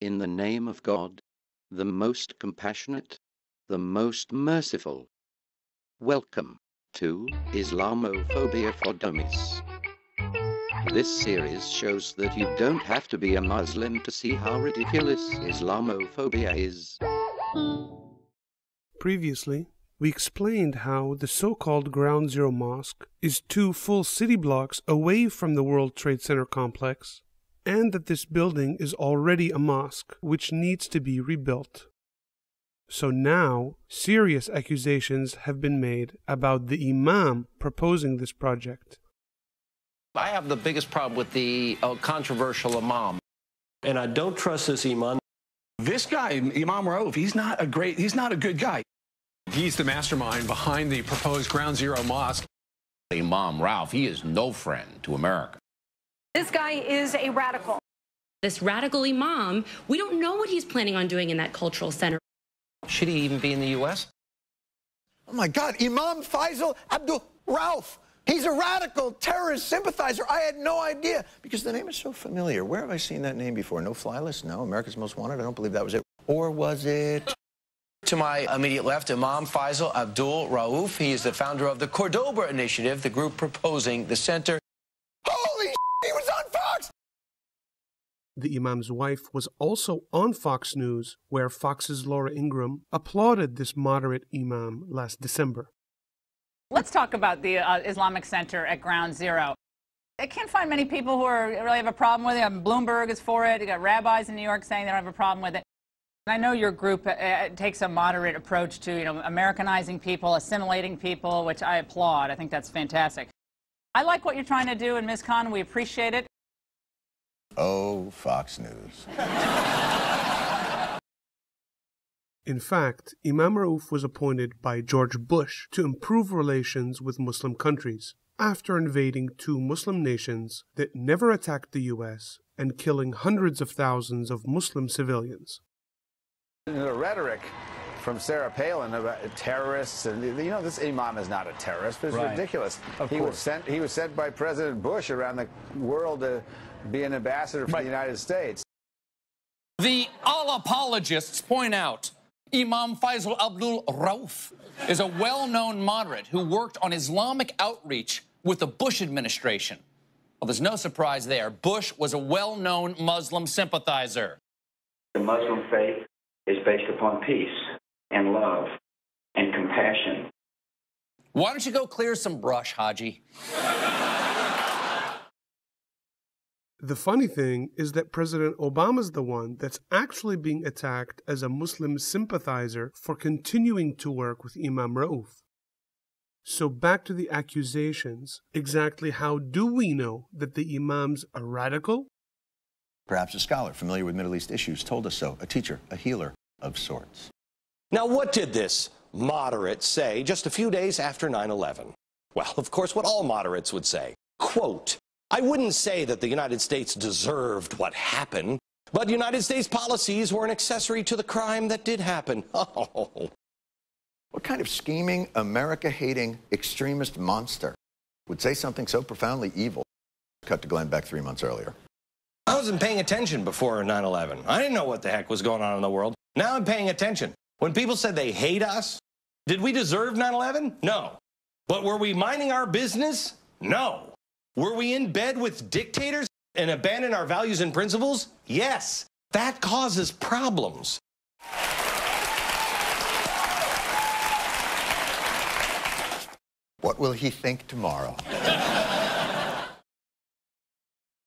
In the name of God, the most compassionate, the most merciful. Welcome to Islamophobia for Dummies. This series shows that you don't have to be a Muslim to see how ridiculous Islamophobia is. Previously, we explained how the so-called Ground Zero Mosque is 2 full city blocks away from the World Trade Center complex, and that this building is already a mosque which needs to be rebuilt. So now, serious accusations have been made about the Imam proposing this project. I have the biggest problem with the controversial Imam. And I don't trust this Imam. This guy, Imam Rauf, he's not a good guy. He's the mastermind behind the proposed Ground Zero Mosque. Imam Rauf, he is no friend to America. This guy is a radical. This radical Imam, we don't know what he's planning on doing in that cultural center. Should he even be in the U.S.? Oh, my God. Imam Faisal Abdul Rauf. He's a radical terrorist sympathizer. I had no idea because the name is so familiar. Where have I seen that name before? No Fly List? No. America's Most Wanted? I don't believe that was it. Or was it? To my immediate left, Imam Faisal Abdul Rauf. He is the founder of the Cordoba Initiative, the group proposing the center. Holy shit, he was on Fox! The Imam's wife was also on Fox News, where Fox's Laura Ingraham applauded this moderate Imam last December. Let's talk about the Islamic Center at Ground Zero. I can't find many people who really have a problem with it. Bloomberg is for it. You got rabbis in New York saying they don't have a problem with it. I know your group takes a moderate approach to, Americanizing people, assimilating people, which I applaud. I think that's fantastic. I like what you're trying to do, and Ms. Khan, we appreciate it. Oh, Fox News. In fact, Imam Rauf was appointed by George Bush to improve relations with Muslim countries after invading 2 Muslim nations that never attacked the U.S. and killing hundreds of thousands of Muslim civilians. The rhetoric from Sarah Palin about terrorists, and this Imam is not a terrorist, but it's ridiculous. He was sent by President Bush around the world to be an ambassador for the United States. The all-apologists point out Imam Faisal Abdul Rauf is a well-known moderate who worked on Islamic outreach with the Bush administration. Well, there's no surprise there. Bush was a well-known Muslim sympathizer. The Muslim faith is based upon peace and love and compassion. Why don't you go clear some brush, Haji? The funny thing is that President Obama's the one that's actually being attacked as a Muslim sympathizer for continuing to work with Imam Rauf. So back to the accusations. Exactly how do we know that the Imam's a radical? Perhaps a scholar familiar with Middle East issues told us so. A teacher, a healer of sorts. Now, what did this moderate say just a few days after 9/11? Well, of course, what all moderates would say. Quote, I wouldn't say that the United States deserved what happened, but United States policies were an accessory to the crime that did happen. Oh. What kind of scheming, America-hating, extremist monster would say something so profoundly evil? Cut to Glenn Beck 3 months earlier. I wasn't paying attention before 9/11. I didn't know what the heck was going on in the world. Now I'm paying attention. When people said they hate us, did we deserve 9/11? No. But were we minding our business? No. Were we in bed with dictators and abandon our values and principles? Yes. That causes problems. What will he think tomorrow?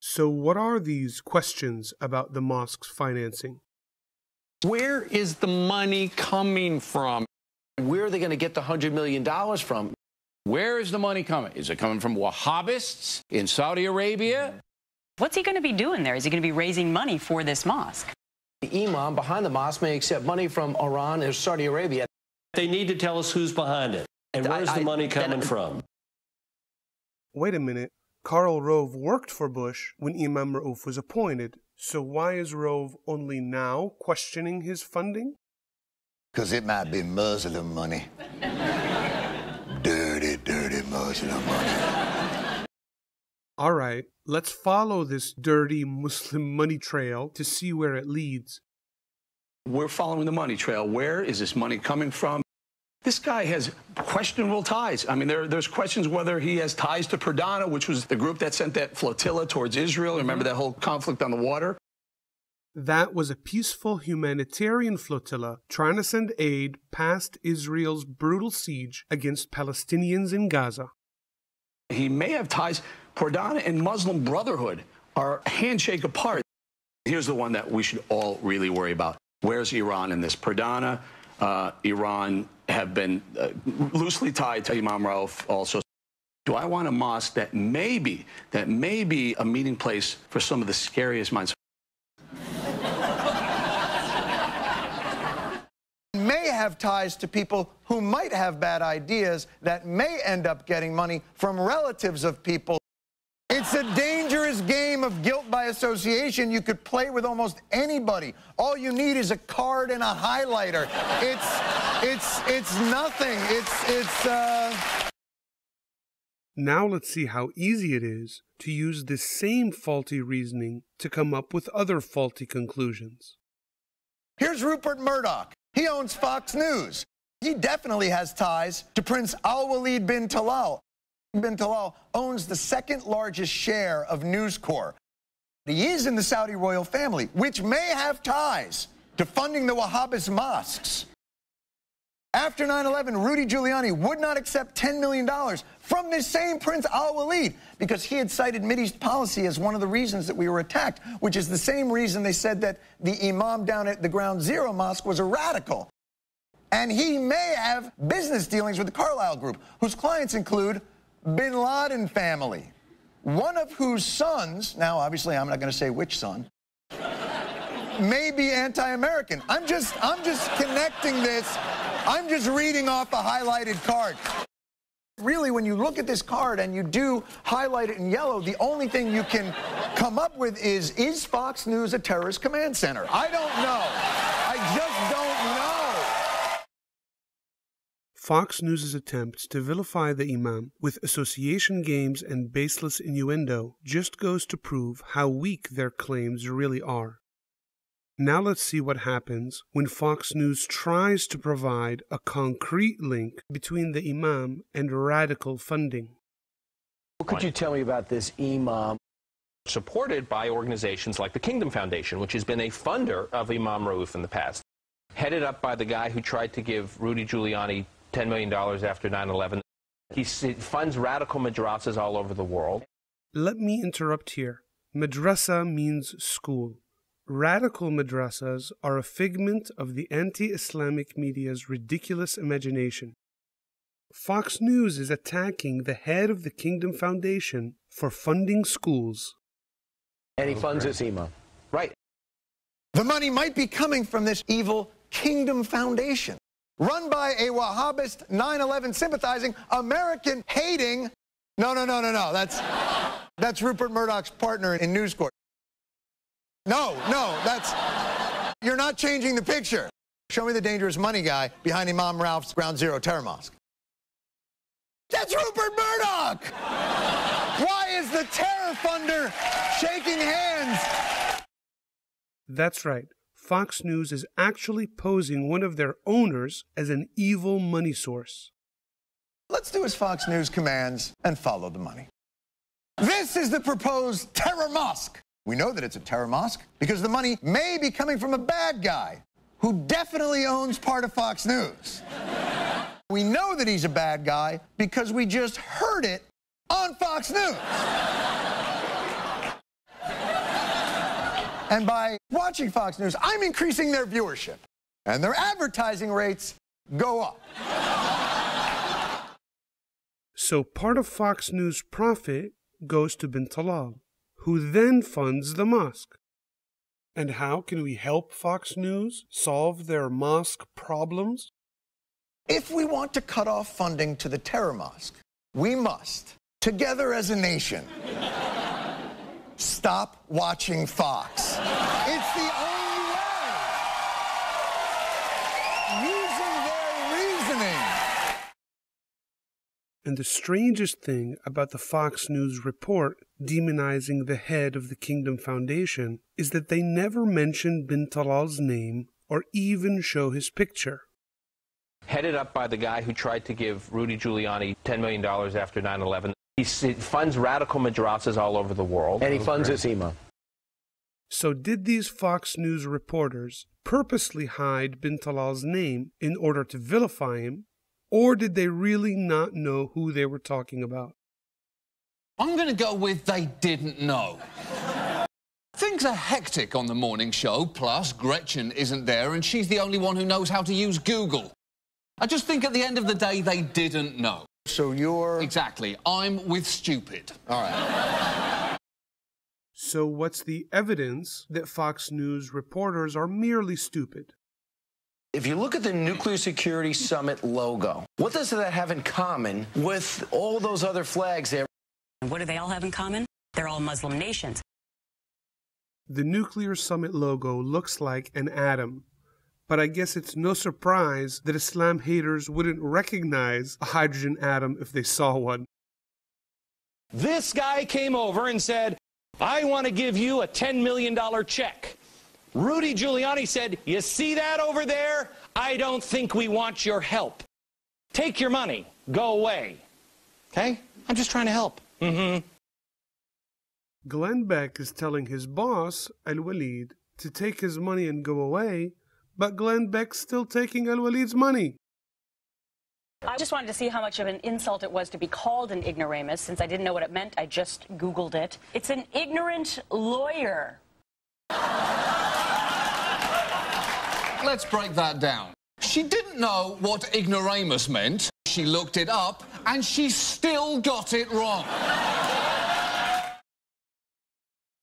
So what are these questions about the mosque's financing? Where is the money coming from? Where are they going to get the $100 million from? Where is the money coming? Is it coming from Wahhabists in Saudi Arabia? What's he going to be doing there? Is he going to be raising money for this mosque? The Imam behind the mosque may accept money from Iran or Saudi Arabia. They need to tell us who's behind it. And where's the money coming from? Wait a minute. Karl Rove worked for Bush when Imam Rauf was appointed. So why is Rove only now questioning his funding? Because it might be Muslim money. Dirty, dirty Muslim money. All right, let's follow this dirty Muslim money trail to see where it leads. We're following the money trail. Where is this money coming from? This guy has questionable ties. I mean, there's questions whether he has ties to Perdana, which was the group that sent that flotilla towards Israel. Remember that whole conflict on the water? That was a peaceful humanitarian flotilla trying to send aid past Israel's brutal siege against Palestinians in Gaza. He may have ties. Perdana and Muslim Brotherhood are a handshake apart. Here's the one that we should all really worry about. Where's Iran in this? Perdana, Iran have been loosely tied to Imam Rauf also. Do I want a mosque that may be a meeting place for some of the scariest minds? May have ties to people who might have bad ideas that may end up getting money from relatives of people. It's a dangerous game of guilt by association. You could play with almost anybody. All you need is a card and a highlighter. It's nothing. Now let's see how easy it is to use this same faulty reasoning to come up with other faulty conclusions. Here's Rupert Murdoch. He owns Fox News. He definitely has ties to Prince Al-Walid bin Talal. Bin Talal owns the second largest share of News Corp. He is in the Saudi royal family, which may have ties to funding the Wahhabist mosques. After 9/11, Rudy Giuliani would not accept $10 million from this same Prince Al-Walid because he had cited Mideast policy as one of the reasons that we were attacked, which is the same reason they said that the imam down at the Ground Zero Mosque was a radical. And he may have business dealings with the Carlyle Group, whose clients include Bin Laden family, one of whose sons, now obviously I'm not going to say which son, may be anti-American. I'm just connecting this. I'm just reading off a highlighted card. Really, when you look at this card and you do highlight it in yellow, the only thing you can come up with is Fox News a terrorist command center? I don't know. I just don't know. Fox News' attempts to vilify the imam with association games and baseless innuendo just goes to prove how weak their claims really are. Now let's see what happens when Fox News tries to provide a concrete link between the imam and radical funding. What could you tell me about this imam? Supported by organizations like the Kingdom Foundation, which has been a funder of Imam Rauf in the past. Headed up by the guy who tried to give Rudy Giuliani $10 million after 9/11. He funds radical madrasas all over the world. Let me interrupt here. Madrasa means school. Radical madrasas are a figment of the anti-Islamic media's ridiculous imagination. Fox News is attacking the head of the Kingdom Foundation for funding schools. And he funds this imam. Right. The money might be coming from this evil Kingdom Foundation, run by a Wahhabist 9/11 sympathizing, American hating. No. That's Rupert Murdoch's partner in News Corp. No, you're not changing the picture. Show me the dangerous money guy behind Imam Rauf's Ground Zero terror mosque. That's Rupert Murdoch! Why is the terror funder shaking hands? That's right. Fox News is actually posing one of their owners as an evil money source. Let's do as Fox News commands and follow the money. This is the proposed terror mosque. We know that it's a terror mosque because the money may be coming from a bad guy who definitely owns part of Fox News. We know that he's a bad guy because we just heard it on Fox News. And by watching Fox News, I'm increasing their viewership. And their advertising rates go up. So part of Fox News' profit goes to bin Talal, who then funds the mosque. And how can we help Fox News solve their mosque problems? If we want to cut off funding to the terror mosque, we must, together as a nation, stop watching Fox. It's the only way. Using their reasoning. And the strangest thing about the Fox News report demonizing the head of the Kingdom Foundation is that they never mention bin Talal's name or even show his picture. Headed up by the guy who tried to give Rudy Giuliani $10 million after 9/11. He funds radical madrasas all over the world. And he funds his imam. So did these Fox News reporters purposely hide bin Talal's name in order to vilify him, or did they really not know who they were talking about? I'm going to go with they didn't know. Things are hectic on the morning show, plus Gretchen isn't there and she's the only one who knows how to use Google. I just think at the end of the day, they didn't know. So you're... Exactly. I'm with stupid. All right. So what's the evidence that Fox News reporters are merely stupid? If you look at the Nuclear Security Summit logo, what does that have in common with all those other flags there? What do they all have in common? They're all Muslim nations. The Nuclear Summit logo looks like an atom, but I guess it's no surprise that Islam haters wouldn't recognize a hydrogen atom if they saw one. This guy came over and said, I want to give you a $10 million check. Rudy Giuliani said, you see that over there? I don't think we want your help. Take your money. Go away. Okay? I'm just trying to help. Glenn Beck is telling his boss, Al-Walid, to take his money and go away, but Glenn Beck's still taking Al-Walid's money. I just wanted to see how much of an insult it was to be called an ignoramus. Since I didn't know what it meant, I just Googled it. It's an ignorant lawyer. Let's break that down. She didn't know what ignoramus meant. She looked it up, and she still got it wrong.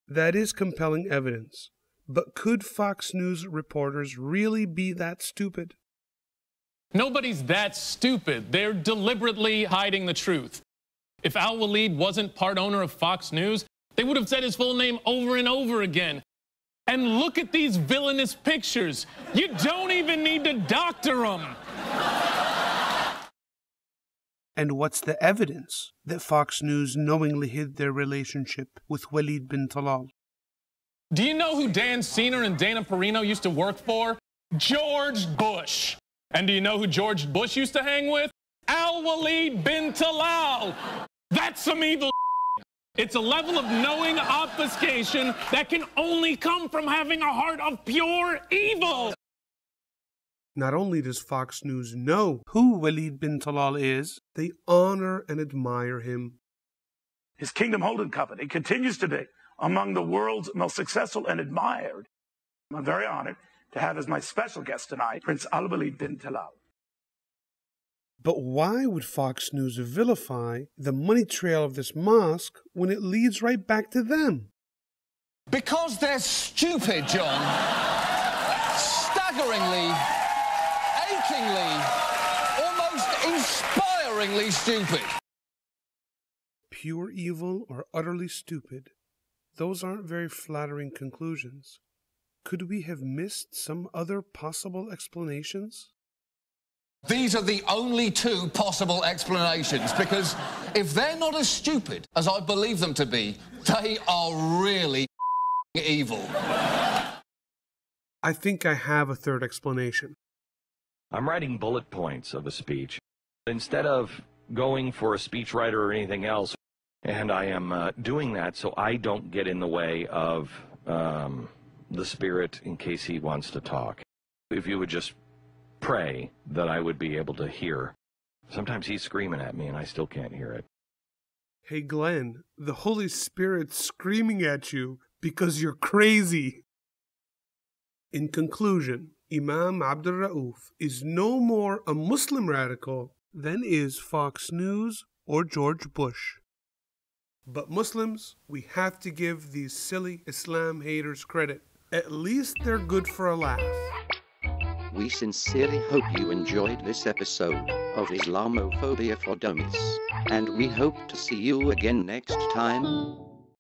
That is compelling evidence. But could Fox News reporters really be that stupid? Nobody's that stupid. They're deliberately hiding the truth. If Al-Walid wasn't part owner of Fox News, they would have said his full name over and over again. And look at these villainous pictures. You don't even need to doctor them. And what's the evidence that Fox News knowingly hid their relationship with Walid bin Talal? Do you know who Dan Senor and Dana Perino used to work for? George Bush. And do you know who George Bush used to hang with? Al-Walid bin Talal. That's some evil. It's a level of knowing obfuscation that can only come from having a heart of pure evil. Not only does Fox News know who Walid bin Talal is, they honor and admire him. His Kingdom Holding Company continues to be among the world's most successful and admired. I'm very honored to have as my special guest tonight, Prince Al-Walid bin Talal. But why would Fox News vilify the money trail of this mosque when it leads right back to them? Because they're stupid, John. Staggeringly, achingly, almost inspiringly stupid. Pure evil or utterly stupid? Those aren't very flattering conclusions. Could we have missed some other possible explanations? These are the only two possible explanations, because if they're not as stupid as I believe them to be, they are really evil. I think I have a third explanation. I'm writing bullet points of a speech instead of going for a speechwriter or anything else, and I am doing that so I don't get in the way of the Spirit in case he wants to talk. If you would just pray that I would be able to hear. Sometimes he's screaming at me and I still can't hear it. Hey Glenn, the Holy Spirit's screaming at you because you're crazy. In conclusion, Imam Abdul Rauf is no more a Muslim radical than is Fox News or George Bush. But Muslims, we have to give these silly Islam haters credit. At least they're good for a laugh. We sincerely hope you enjoyed this episode of Islamophobia for Dummies, and we hope to see you again next time.